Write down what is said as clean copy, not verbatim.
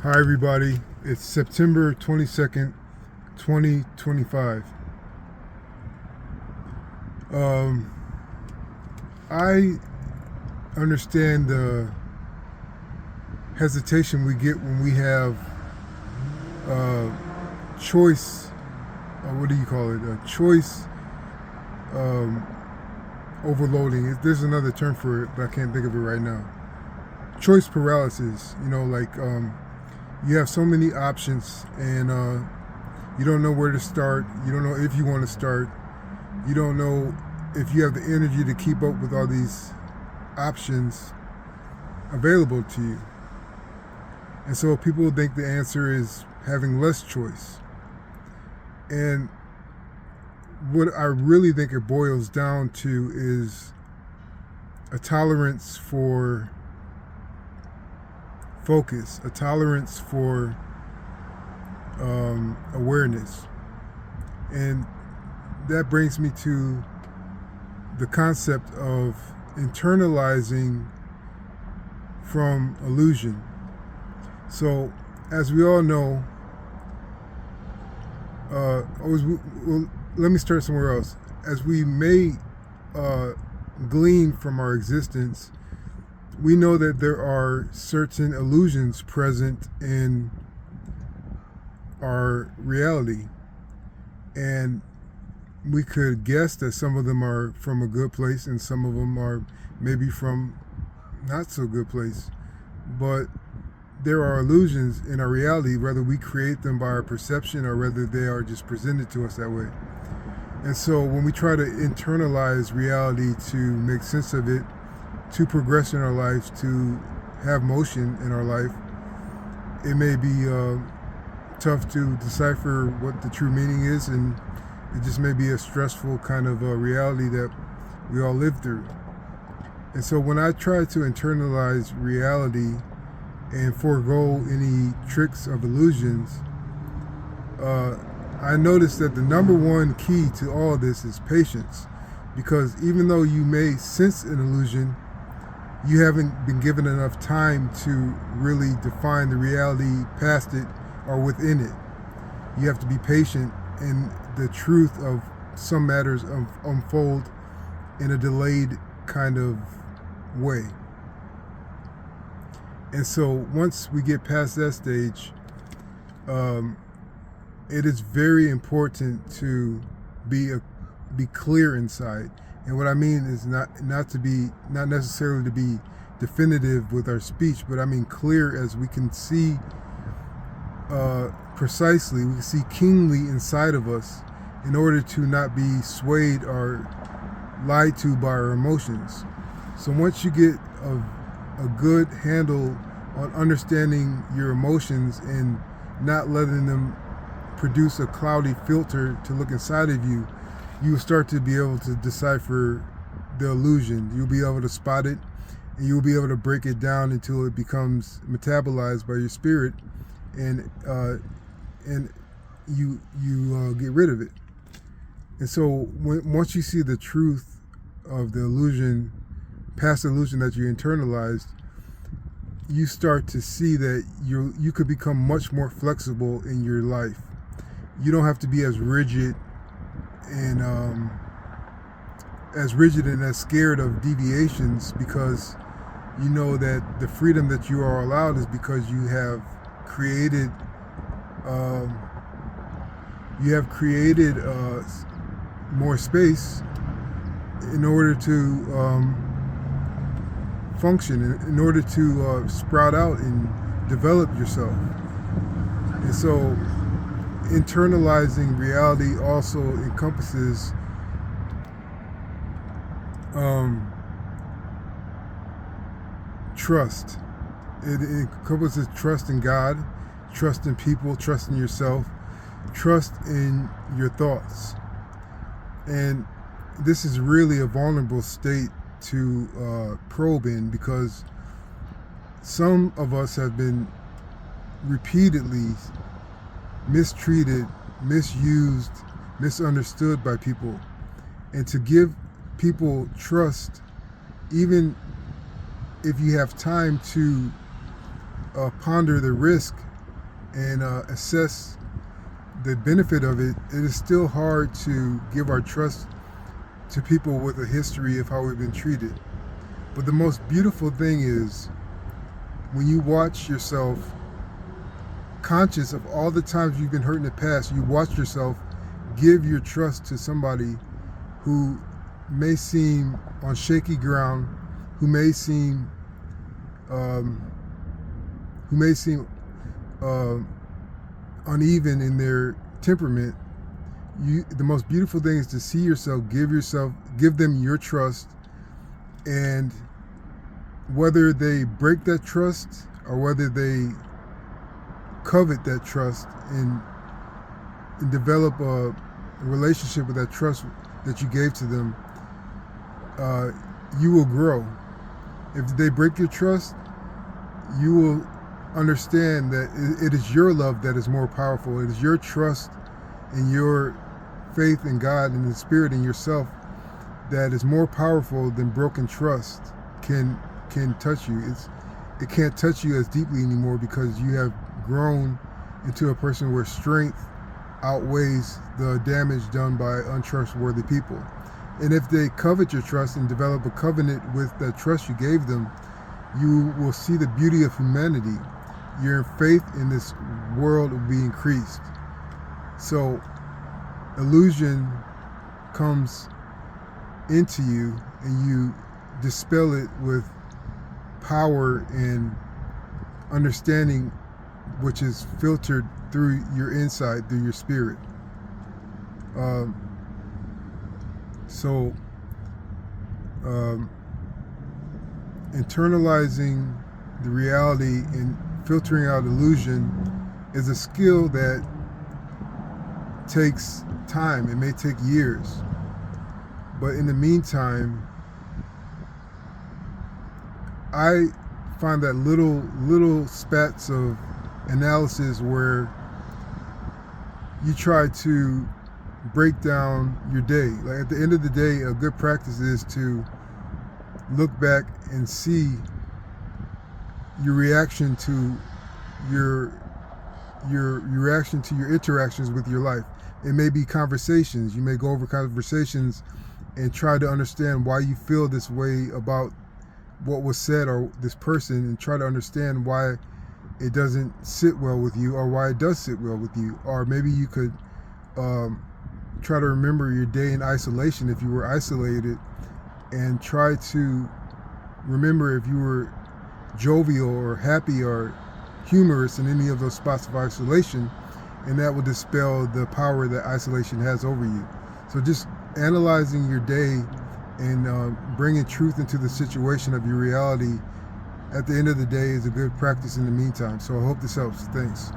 Hi everybody, it's September 22nd, 2025. I understand the hesitation we get when we have choice, what do you call it, choice overloading. There's another term for it, but I can't think of it right now. Choice paralysis, you have so many options and you don't know where to start. You don't know if you want to start. You don't know if you have the energy to keep up with all these options available to you. And so people think the answer is having less choice. And what I really think it boils down to is a tolerance for focus, a tolerance for awareness. And that brings me to the concept of internalizing from illusion. So, as we all know, let me start somewhere else. As we may glean from our existence, we know that there are certain illusions present in our reality. And we could guess that some of them are from a good place and some of them are maybe from not so good place. But there are illusions in our reality, whether we create them by our perception or whether they are just presented to us that way. And so when we try to internalize reality to make sense of it, to progress in our life, to have motion in our life, it may be tough to decipher what the true meaning is, and it just may be a stressful kind of reality that we all live through. And so when I try to internalize reality and forego any tricks of illusions, I notice that the number one key to all this is patience. Because even though you may sense an illusion, you haven't been given enough time to really define the reality past it or within it. You have to be patient, and the truth of some matters unfold in a delayed kind of way. And so once we get past that stage, it is very important to be clear inside. And what I mean is not necessarily to be definitive with our speech, but I mean clear as we can see precisely, we can see keenly inside of us in order to not be swayed or lied to by our emotions. So once you get a good handle on understanding your emotions and not letting them produce a cloudy filter to look inside of you, you will start to be able to decipher the illusion. You'll be able to spot it, and you'll be able to break it down until it becomes metabolized by your spirit, and you get rid of it. And so once you see the truth of the illusion, past the illusion that you internalized, you start to see that you could become much more flexible in your life. You don't have to be as rigid and as scared of deviations, because you know that the freedom that you are allowed is because you have created more space in order to function, in order to sprout out and develop yourself. And so internalizing reality also encompasses trust. It encompasses trust in God, trust in people, trust in yourself, trust in your thoughts. And this is really a vulnerable state to probe in, because some of us have been repeatedly mistreated, misused, misunderstood by people. And to give people trust, even if you have time to ponder the risk and assess the benefit of it, it is still hard to give our trust to people with a history of how we've been treated. But the most beautiful thing is when you watch yourself, conscious of all the times you've been hurt in the past, you watch yourself give your trust to somebody who may seem on shaky ground, who may seem uneven in their temperament. The most beautiful thing is to see yourself, give them your trust, and whether they break that trust or whether they covet that trust and develop a relationship with that trust that you gave to them, you will grow. If they break your trust, you will understand that it is your love that is more powerful. It is your trust and your faith in God and the Spirit in yourself that is more powerful than broken trust can touch you. It can't touch you as deeply anymore because you have grown into a person where strength outweighs the damage done by untrustworthy people. And if they covet your trust and develop a covenant with that trust you gave them, you will see the beauty of humanity. Your faith in this world will be increased. So illusion comes into you and you dispel it with power and understanding, which is filtered through your inside, through your spirit. Internalizing the reality and filtering out illusion is a skill that takes time. It may take years. But in the meantime, I find that little spats of analysis where you try to break down your day. Like at the end of the day, a good practice is to look back and see your reaction to your interactions with your life. It may be conversations. You may go over conversations and try to understand why you feel this way about what was said or this person, and try to understand why it doesn't sit well with you or why it does sit well with you. Or maybe you could try to remember your day in isolation if you were isolated, and try to remember if you were jovial or happy or humorous in any of those spots of isolation, and that will dispel the power that isolation has over you. So just analyzing your day and bringing truth into the situation of your reality at the end of the day is a good practice in the meantime. So I hope this helps. Thanks.